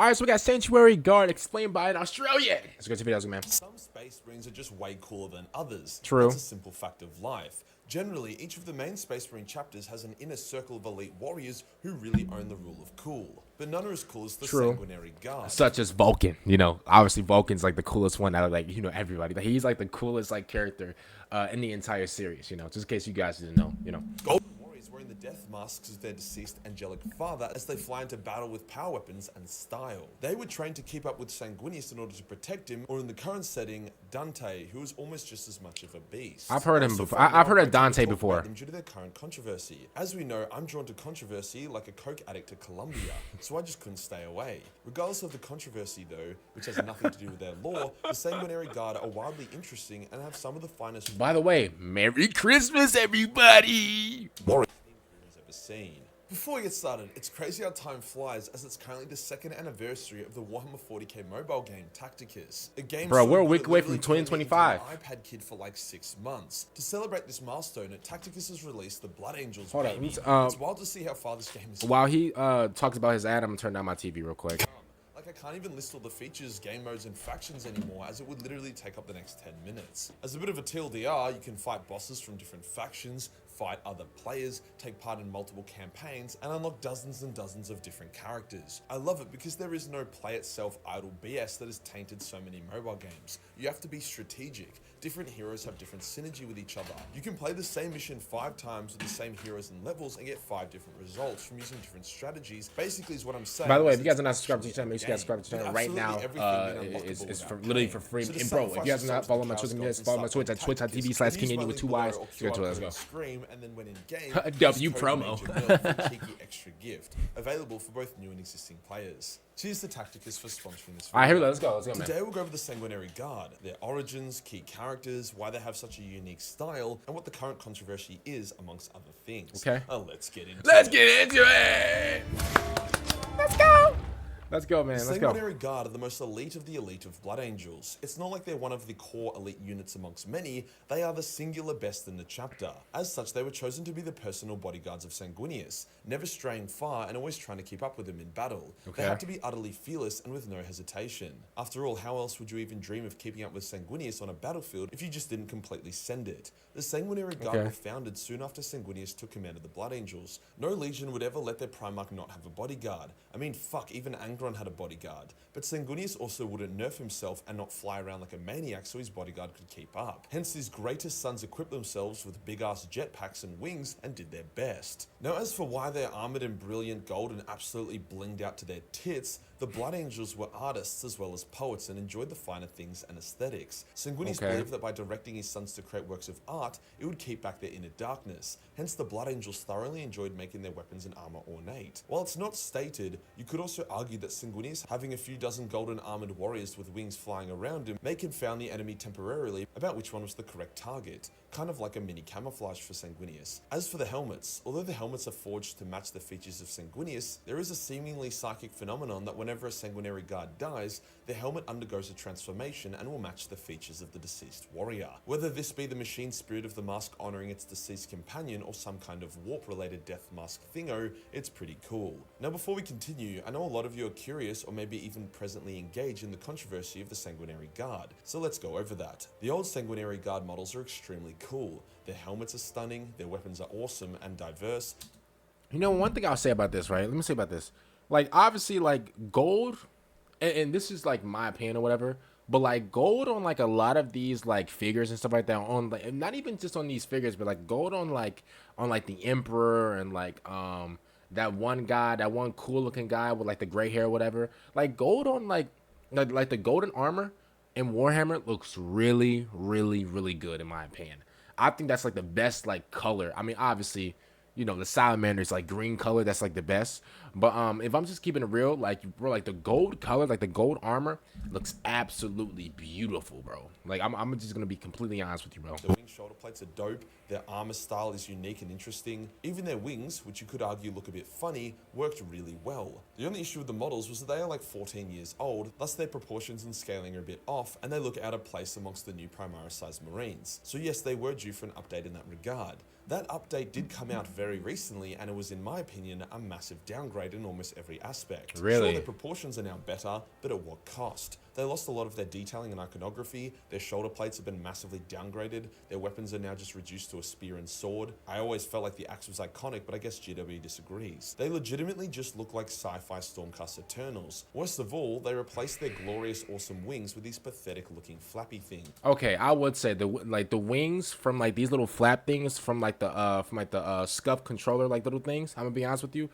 All right, so we got Sanctuary Guard explained by an Australian. Let's go to videos, man. Some Space Marines are just way cooler than others. True. That's a simple fact of life. Generally, each of the main Space Marine chapters has an inner circle of elite warriors who really own the rule of cool. But none are as cool as the Sanguinary Guard. Such as Vulcan, you know, obviously Vulcan's like the coolest one out of like, you know, everybody. Like, he's like the coolest like character in the entire series, you know, just in case you guys didn't know, you know. Golden Warriors wearing the death masks of their deceased angelic father as they fly into battle with power weapons and style. They were trained to keep up with Sanguinius in order to protect him, or in the current setting, Dante, who is almost just as much of a beast. I've heard him before. I've heard of Dante before. Due to their current controversy. As we know, I'm drawn to controversy like a coke addict to Columbia, so I just couldn't stay away. Regardless of the controversy though, which has nothing to do with their lore, the Sanguinary Guard are wildly interesting and have some of the finest. By the way, Merry Christmas, everybody! Warriors ever seen. Before we get started, it's crazy how time flies as it's currently the 2nd anniversary of the Warhammer 40k mobile game Tacticus. A game Bro, we're a so week good away it from literally turned me into 2025. an iPad kid for like 6 months. To celebrate this milestone, Tacticus has released the Blood Angels Hold baby. on, It's wild to see how far this game is. While he talks about his ad, I'm gonna turn down my TV real quick. Like, I can't even list all the features, game modes, and factions anymore, as it would literally take up the next 10 minutes. As a bit of a TLDR, you can fight bosses from different factions, fight other players, take part in multiple campaigns, and unlock dozens and dozens of different characters. I love it because there is no play itself idle BS that has tainted so many mobile games. You have to be strategic. Different heroes have different synergy with each other. You can play the same mission 5 times with the same heroes and levels and get 5 different results from using different strategies. Basically is what I'm saying. By the way, if you guys are not subscribed to the channel, make sure you guys subscribe to the channel right now. It's literally for free. And bro, if you guys are not following my Twitter, guys follow my Twitch at twitch.tv/KingAndy with 2 Y's. Let's go. Scream, and then when in game, W promo. cheeky extra gift available for both new and existing players. Cheers to Tacticus for sponsoring this video. Alright, here we go. Let's go, man. Today we'll go over the Sanguinary Guard, their origins, key characters, why they have such a unique style, and what the current controversy is, amongst other things. Okay. Let's get into it. Let's go. Let's go, man. Let's go. Sanguinary Guard are the most elite of the elite of Blood Angels. It's not like they're one of the core elite units amongst many, they are the singular best in the chapter. As such, they were chosen to be the personal bodyguards of Sanguinius, never straying far and always trying to keep up with him in battle. They had to be utterly fearless and with no hesitation. After all, how else would you even dream of keeping up with Sanguinius on a battlefield if you just didn't completely send it? The Sanguinary Guard were founded soon after Sanguinius took command of the Blood Angels. No legion would ever let their Primarch not have a bodyguard. I mean, fuck, even Angron had a bodyguard. But Sanguinius also wouldn't nerf himself and not fly around like a maniac so his bodyguard could keep up. Hence, his greatest sons equipped themselves with big-ass jetpacks and wings and did their best. Now, as for why they're armored in brilliant gold and absolutely blinged out to their tits, the Blood Angels were artists as well as poets and enjoyed the finer things and aesthetics. Sanguinius believed that by directing his sons to create works of art, it would keep back their inner darkness. Hence, the Blood Angels thoroughly enjoyed making their weapons and armor ornate. While it's not stated, you could also argue that Sanguinius, having a few dozen golden armored warriors with wings flying around him, may confound the enemy temporarily about which one was the correct target. Kind of like a mini camouflage for Sanguinius. As for the helmets, although the helmets are forged to match the features of Sanguinius, there is a seemingly psychic phenomenon that whenever a Sanguinary Guard dies, the helmet undergoes a transformation and will match the features of the deceased warrior. Whether this be the machine spirit of the mask honoring its deceased companion or some kind of warp-related death mask thingo, it's pretty cool. Now before we continue, I know a lot of you are curious or maybe even presently engaged in the controversy of the Sanguinary Guard, so let's go over that. The old Sanguinary Guard models are extremely cool. Their helmets are stunning, their weapons are awesome and diverse. You know, one thing I'll say about this, right? Let me say about this. Like, obviously, like, gold, and this is, like, my opinion or whatever, but, like, gold on, like, a lot of these, like, figures and stuff like that, on, like, not even just on these figures, but, like, gold on, like, the Emperor and, like, that one guy, that one cool-looking guy with, like, the gray hair or whatever. Like, gold on, like the golden armor in Warhammer looks really, really, really good, in my opinion. I think that's, like, the best, like, color. I mean, obviously, you know, the Salamander's like green color, that's like the best. But if I'm just keeping it real, like, bro, like the gold color, like the gold armor looks absolutely beautiful, bro. Like, I'm just gonna be completely honest with you, bro. The wing shoulder plates are dope, their armor style is unique and interesting. Even their wings, which you could argue look a bit funny, worked really well. The only issue with the models was that they are like 14 years old, thus their proportions and scaling are a bit off, and they look out of place amongst the new Primaris sized Marines. So yes, they were due for an update in that regard. That update did come out very recently, and it was, in my opinion, a massive downgrade in almost every aspect. Really? Sure, their proportions are now better, but at what cost? They lost a lot of their detailing and iconography, their shoulder plates have been massively downgraded, their weapons are now just reduced to a spear and sword. I always felt like the axe was iconic, but I guess GW disagrees. They legitimately just look like sci-fi Stormcast Eternals. Worst of all, they replaced their glorious, awesome wings with these pathetic looking flappy things. Okay, I would say the wings from like these little flap things from the scuff controller like little things. I'm gonna be honest with you,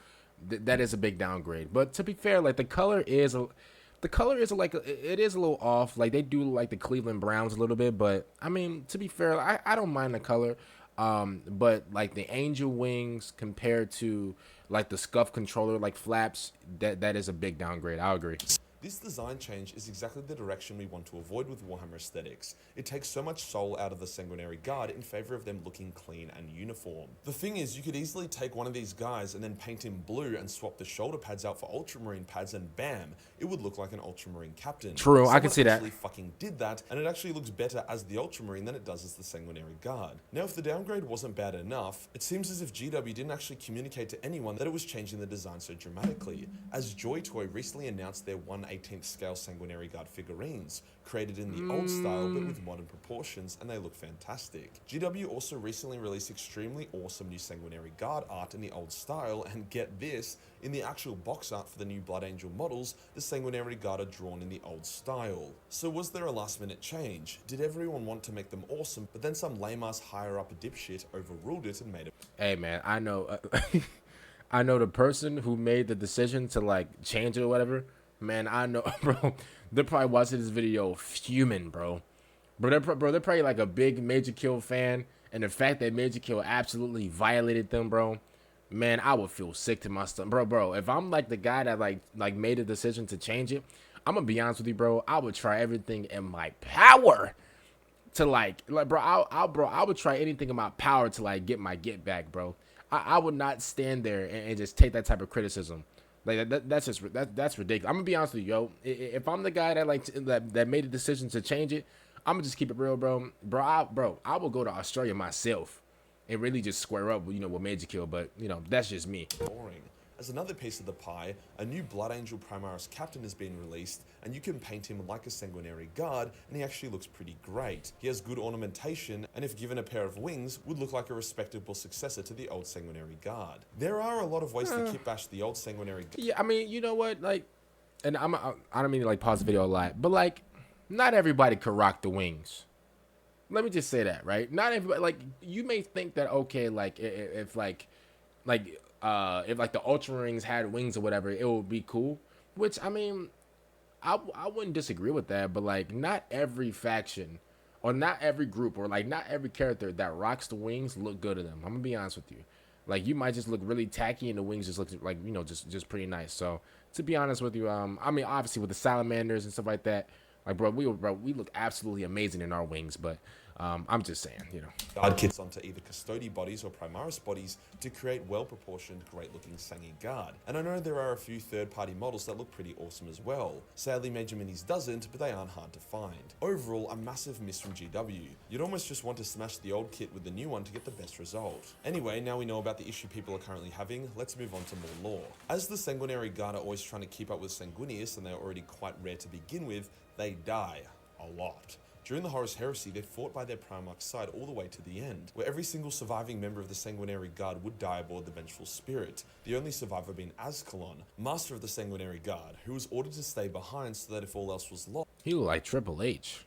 that is a big downgrade. But to be fair, like the color is like it is a little off. Like they do like the Cleveland Browns a little bit, but I mean to be fair, I don't mind the color. But like the angel wings compared to like the scuff controller like flaps, that is a big downgrade. I agree. This design change is exactly the direction we want to avoid with Warhammer aesthetics. It takes so much soul out of the Sanguinary Guard in favour of them looking clean and uniform. The thing is, you could easily take one of these guys and then paint him blue and swap the shoulder pads out for Ultramarine pads, and bam, it would look like an Ultramarine captain. True, I can see that. Someone actually fucking did that, and it actually looks better as the Ultramarine than it does as the Sanguinary Guard. Now, if the downgrade wasn't bad enough, it seems as if GW didn't actually communicate to anyone that it was changing the design so dramatically, as Joy Toy recently announced their 1/18th scale Sanguinary Guard figurines, created in the old style but with modern proportions, and they look fantastic. GW also recently released extremely awesome new Sanguinary Guard art in the old style, and get this, in the actual box art for the new Blood Angel models, the Sanguinary Guard are drawn in the old style. So was there a last minute change? Did everyone want to make them awesome, but then some lame-ass higher-up dipshit overruled it and made it? Hey man, I know I know the person who made the decision to like change it or whatever. Man, I know, bro. They're probably watching this video fuming, bro. They're probably like a big Majorkill fan, and the fact that Majorkill absolutely violated them, bro. Man, I would feel sick to my stomach, bro. If I'm like the guy that like made a decision to change it, I'm gonna be honest with you, bro. I would try everything in my power to like, bro. I would try anything in my power to like get my get back, bro. I would not stand there and just take that type of criticism. Like that's ridiculous. I'm gonna be honest with you, yo. If I'm the guy that made a decision to change it, I'm gonna just keep it real, bro. I will go to Australia myself and really just square up, with Majorkill. But that's just me. Boring. As another piece of the pie, a new Blood Angel Primaris captain has been released, and you can paint him like a Sanguinary Guard, and he actually looks pretty great. He has good ornamentation, and if given a pair of wings, would look like a respectable successor to the old Sanguinary Guard. There are a lot of ways to kit bash the old Sanguinary Guard. Yeah, I mean, you know what, like, and I don't mean to like pause the video a lot, but like, not everybody could rock the wings. Let me just say that, right? Not everybody. Like, you may think that okay, like if the Ultramarines had wings or whatever, it would be cool. Which, I mean, I wouldn't disagree with that, but like not every faction or not every group or like not every character that rocks the wings look good to them. I'm gonna be honest with you. Like, you might just look really tacky and the wings just look like, just pretty nice. So to be honest with you, I mean, obviously with the salamanders and stuff like that, like, bro, we look absolutely amazing in our wings, but I'm just saying, Guard kits onto either Custodes bodies or Primaris bodies to create well-proportioned, great-looking Sangi Guard. And I know there are a few third-party models that look pretty awesome as well. Sadly, Major Minis doesn't, but they aren't hard to find. Overall, a massive miss from GW. You'd almost just want to smash the old kit with the new one to get the best result. Anyway, now we know about the issue people are currently having, let's move on to more lore. As the Sanguinary Guard are always trying to keep up with Sanguinius, and they are already quite rare to begin with, they die a lot. During the Horus Heresy, they fought by their Primarch's side all the way to the end, where every single surviving member of the Sanguinary Guard would die aboard the Vengeful Spirit, the only survivor being Ascalon, master of the Sanguinary Guard, who was ordered to stay behind so that if all else was lost, he looked like Triple H.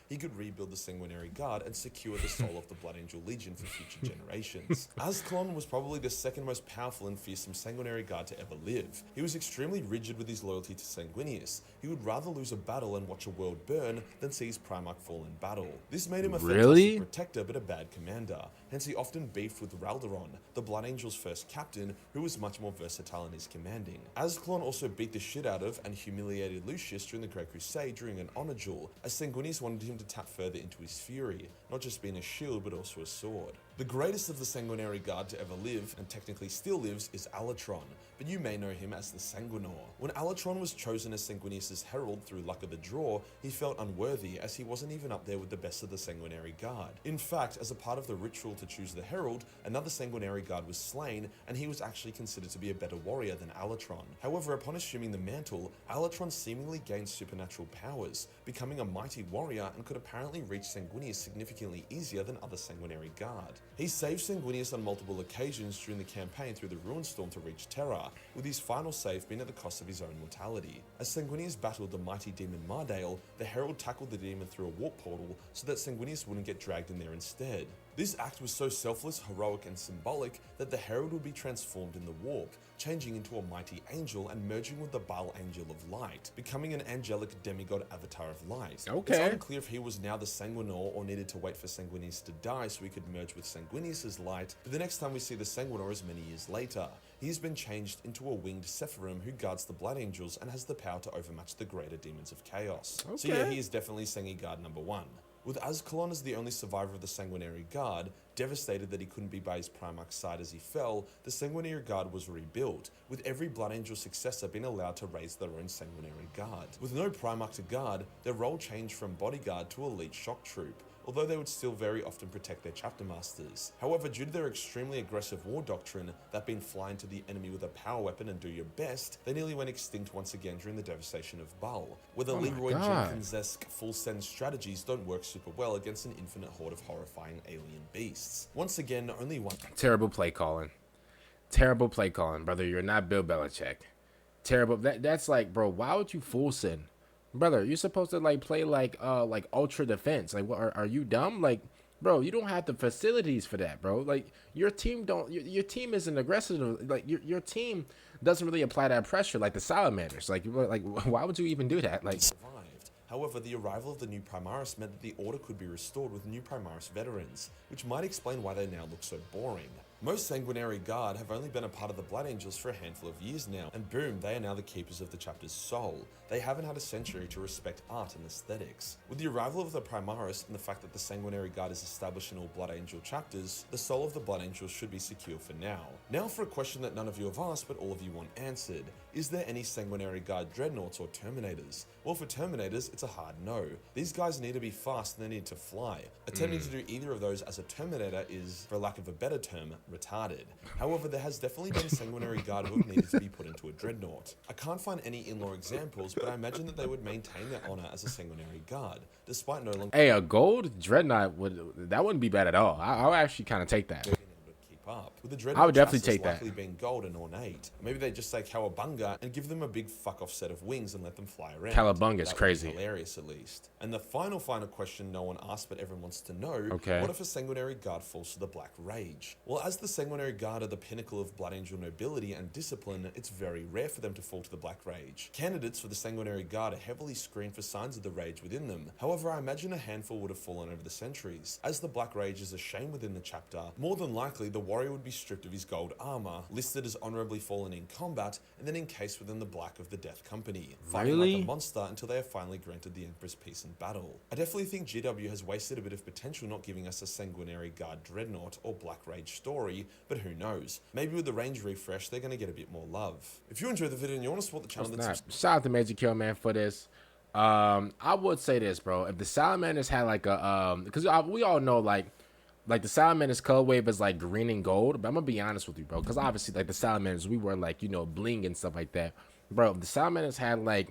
he could rebuild the Sanguinary Guard and secure the soul of the Blood Angel Legion for future generations. Ascalon was probably the second most powerful and fearsome Sanguinary Guard to ever live. He was extremely rigid with his loyalty to Sanguinius. He would rather lose a battle and watch a world burn than see his Primarch fall in battle. This made him a fantastic protector but a bad commander, hence he often beefed with Raldoron, the Blood Angel's first captain, who was much more versatile in his commanding. Ascalon also beat the shit out of and humiliated Lucius during the Great Crusade during an honor duel, as Sanguinius wanted him to tap further into his fury, not just being a shield but also a sword. The greatest of the Sanguinary Guard to ever live, and technically still lives, is Alatron, but you may know him as the Sanguinor. When Alatron was chosen as Sanguinius' herald through luck of the draw, he felt unworthy as he wasn't even up there with the best of the Sanguinary Guard. In fact, as a part of the ritual to choose the herald, another Sanguinary Guard was slain, and he was actually considered to be a better warrior than Alatron. However, upon assuming the mantle, Alatron seemingly gained supernatural powers, becoming a mighty warrior and could apparently reach Sanguinius significantly easier than other Sanguinary Guard. He saved Sanguinius on multiple occasions during the campaign through the Ruinstorm to reach Terra, with his final save being at the cost of his own mortality. As Sanguinius battled the mighty demon Mardale, the herald tackled the demon through a warp portal so that Sanguinius wouldn't get dragged in there instead. This act was so selfless, heroic, and symbolic that the herald would be transformed in the warp, changing into a mighty angel and merging with the Baal Angel of Light, becoming an angelic demigod avatar of light. Okay. It's unclear if he was now the Sanguinor or needed to wait for Sanguinius to die so he could merge with Sanguinius' light, but the next time we see the Sanguinor is many years later. He has been changed into a winged Sephirim who guards the Blood Angels and has the power to overmatch the greater demons of chaos. Okay. So yeah, he is definitely Sangi Guard number 1. With Azkaellon as the only survivor of the Sanguinary Guard, devastated that he couldn't be by his Primarch's side as he fell, the Sanguinary Guard was rebuilt, with every Blood Angel successor being allowed to raise their own Sanguinary Guard. With no Primarch to guard, their role changed from bodyguard to elite shock troop, although they would still very often protect their chapter masters. However, due to their extremely aggressive war doctrine, that being fly into the enemy with a power weapon and do your best, they nearly went extinct once again during the devastation of Bul, where the Leroy Jenkins-esque full send strategies don't work super well against an infinite horde of horrifying alien beasts. Once again, only one. Terrible play calling. Terrible play calling, brother. You're not Bill Belichick. Terrible. That's like, bro, why would you full send? Brother, you're supposed to like play like ultra defense. Like, what are you dumb? Like, bro, you don't have the facilities for that, bro. Like, your team your team isn't aggressive. Like, your team doesn't really apply that pressure like the Salamanders. Like why would you even do that? Like, survived. However, the arrival of the new Primaris meant that the order could be restored with new Primaris veterans, which might explain why they now look so boring. Most Sanguinary Guard have only been a part of the Blood Angels for a handful of years now, and boom, they are now the keepers of the chapter's soul. They haven't had a century to respect art and aesthetics. With the arrival of the Primaris and the fact that the Sanguinary Guard is established in all Blood Angel chapters, the soul of the Blood Angels should be secure for now. Now for a question that none of you have asked, but all of you want answered. Is there any Sanguinary Guard Dreadnoughts or Terminators? Well, for Terminators, it's a hard no. These guys need to be fast and they need to fly. Attempting to do either of those as a Terminator is, for lack of a better term, retarded. However, there has definitely been Sanguinary Guard who have needed to be put into a Dreadnought. I can't find any in-law examples, but I imagine that they would maintain their honor as a Sanguinary Guard, despite no longer... Hey, a gold Dreadnought wouldn't be bad at all. I would actually kind of take that. Up. With the Dreadnought I would definitely take likely that. being gold and ornate. Maybe they just say Cowabunga and give them a big fuck-off set of wings and let them fly around. Cowabunga's That would crazy. be hilarious, at least. And the final question no one asked but everyone wants to know, Okay. What if a Sanguinary Guard falls to the Black Rage? Well, as the Sanguinary Guard are the pinnacle of Blood Angel nobility and discipline, it's very rare for them to fall to the Black Rage. Candidates for the Sanguinary Guard are heavily screened for signs of the Rage within them. However, I imagine a handful would have fallen over the centuries. As the Black Rage is a shame within the chapter, more than likely the warrior would be stripped of his gold armor, listed as honorably fallen in combat, and then encased within the black of the Death Company, fighting like a monster until they are finally granted the Emperor's peace and battle. I definitely think GW has wasted a bit of potential not giving us a Sanguinary Guard Dreadnought or Black Rage story, but who knows? Maybe with the range refresh, they're going to get a bit more love. If you enjoyed the video and you want to support the channel, then Shout out to Majorkill, man, for this. I would say this, bro. If the Salamanders had like a because we all know like the Salamander's color wave is like green and gold, but I'm gonna be honest with you, bro, because obviously like the Salamanders, we were like, you know, bling and stuff like that, bro. If the Salamanders had like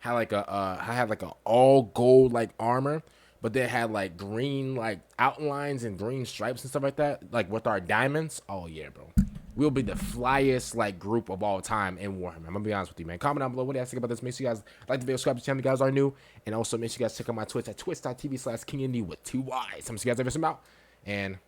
a all gold like armor, but they had like green like outlines and green stripes and stuff like that, like with our diamonds. Oh yeah, bro, we'll be the flyest like group of all time in Warhammer. I'm gonna be honest with you, man. Comment down below what do you guys think about this. Make sure you guys like the video, subscribe to the channel if you guys are new, and also make sure you guys check out my Twitch at twitch.tv/KingIndy with 2 Y's. I'm gonna see you guys ever some out. And